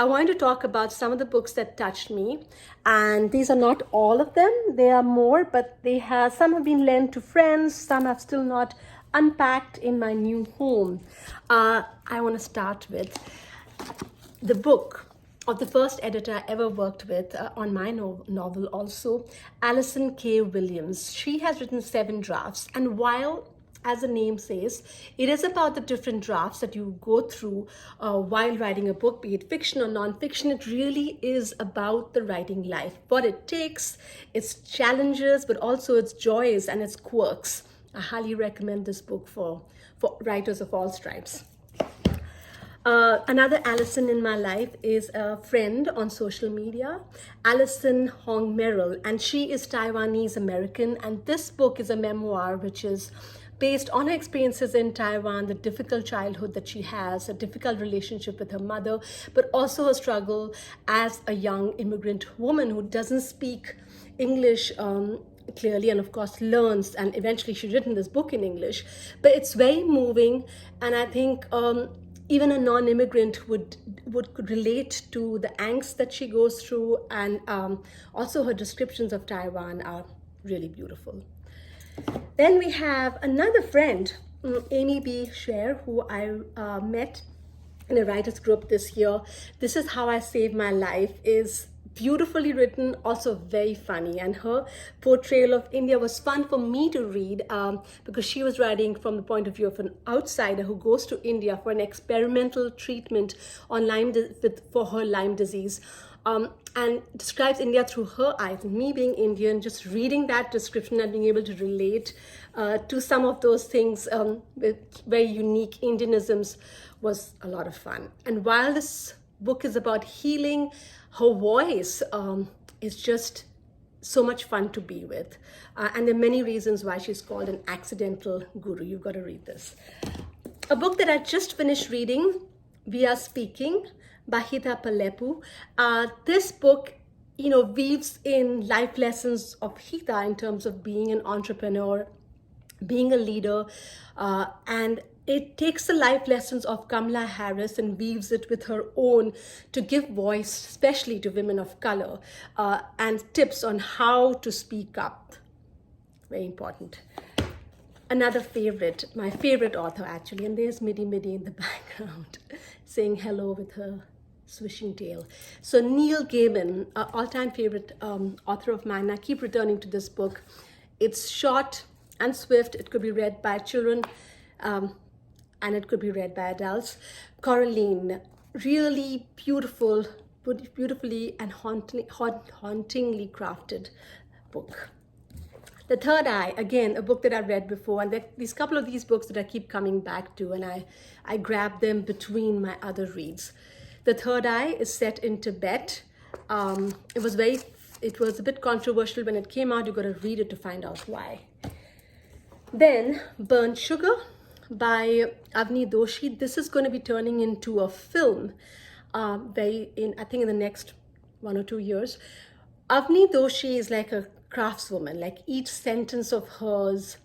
I wanted to talk about some of the books that touched me. And these are not all of them. There are more, but some have been lent to friends. Some have still not unpacked in my new home. I want to start with the book of the first editor I ever worked with on my novel also, Alison K Williams. She has written 7 drafts, and while, as the name says, it is about the different drafts that you go through while writing a book, be it fiction or nonfiction, it really is about the writing life, what it takes, its challenges, but also its joys and its quirks. I highly recommend this book for writers of all stripes. Another Allison in my life is a friend on social media, Allison Hong Merrill, and she is Taiwanese American. And this book is a memoir which is based on her experiences in Taiwan, the difficult childhood that she has, a difficult relationship with her mother, but also her struggle as a young immigrant woman who doesn't speak English clearly, and of course learns, and eventually she's written this book in English. But it's very moving, and I think even a non-immigrant could relate to the angst that she goes through, and also her descriptions of Taiwan are really beautiful. Then we have another friend, Amy B. Scher, who I met in a writers group this year. This Is How I Saved My Life is beautifully written, also very funny, and her portrayal of India was fun for me to read because she was writing from the point of view of an outsider who goes to India for an experimental treatment on for her Lyme disease, and describes India through her eyes. And me being Indian, just reading that description and being able to relate to some of those things with very unique Indianisms was a lot of fun. And while this book is about healing, her voice is just so much fun to be with. And there are many reasons why she's called an accidental guru. You've got to read this. A book that I just finished reading, We Are Speaking, by Hita Palepu. This book, weaves in life lessons of Hita in terms of being an entrepreneur, being a leader, and it takes the life lessons of Kamala Harris and weaves it with her own to give voice, especially to women of color, and tips on how to speak up. Very important. Another favorite, my favorite author actually, and there's Midi in the background saying hello with her swishing tail. So Neil Gaiman, all-time favorite author of mine. I keep returning to this book. It's short and swift. It could be read by children, and it could be read by adults. Coraline, really beautifully and hauntingly crafted book. The Third Eye, again, a book that I've read before, and these couple of these books that I keep coming back to, and I grab them between my other reads. The Third Eye is set in Tibet. It was a bit controversial when it came out. You got to read it to find out why. Then Burnt Sugar by Avni Doshi. This is going to be turning into a film I think in the next 1 or 2 years. Avni Doshi is like a craftswoman. Like each sentence of hers,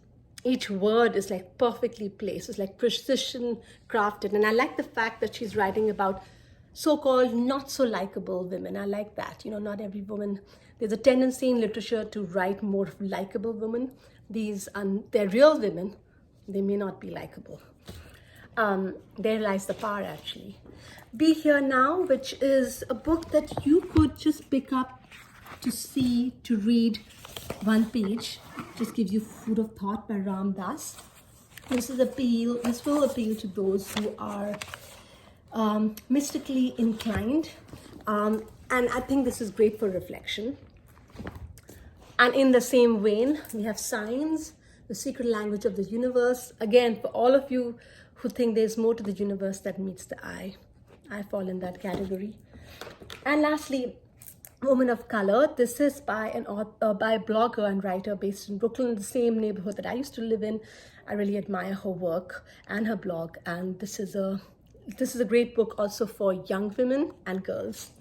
each word is like perfectly placed. It's like precision crafted. And I like the fact that she's writing about so-called not so likable women. I like that. Not every woman. There's a tendency in literature to write more likable women. They're real women. They may not be likable. There lies the power, actually. Be Here Now, which is a book that you could just pick up to read one page. Just gives you food of thought by Ram Das. This will appeal to those who are mystically inclined. And I think this is great for reflection. And in the same vein, we have Signs, The Secret Language of the Universe. Again, for all of you who think there's more to the universe that meets the eye, I fall in that category. And lastly, Woman of Color. This is by a blogger and writer based in Brooklyn, the same neighborhood that I used to live in. I really admire her work and her blog. And this is a great book also for young women and girls.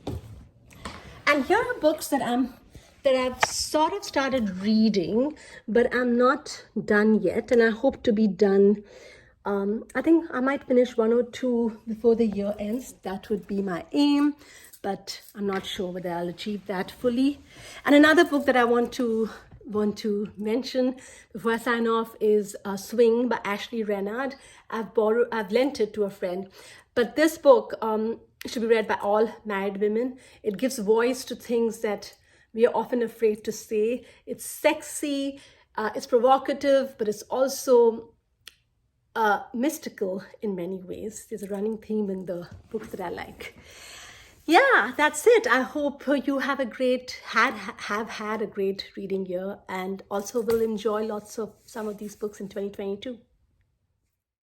And here are books that I've sort of started reading, but I'm not done yet, and I hope to be done I think I might finish one or two before the year ends. That would be my aim, but I'm not sure whether I'll achieve that fully. And another book that I want to mention before I sign off is Swing by Ashley Renard. I've lent it to a friend, but this book should be read by all married women. It gives voice to things that we are often afraid to say. It's sexy, it's provocative, but it's also mystical in many ways. There's a running theme in the books that I like. Yeah, that's it. I hope you have have had a great reading year, and also will enjoy some of these books in 2022.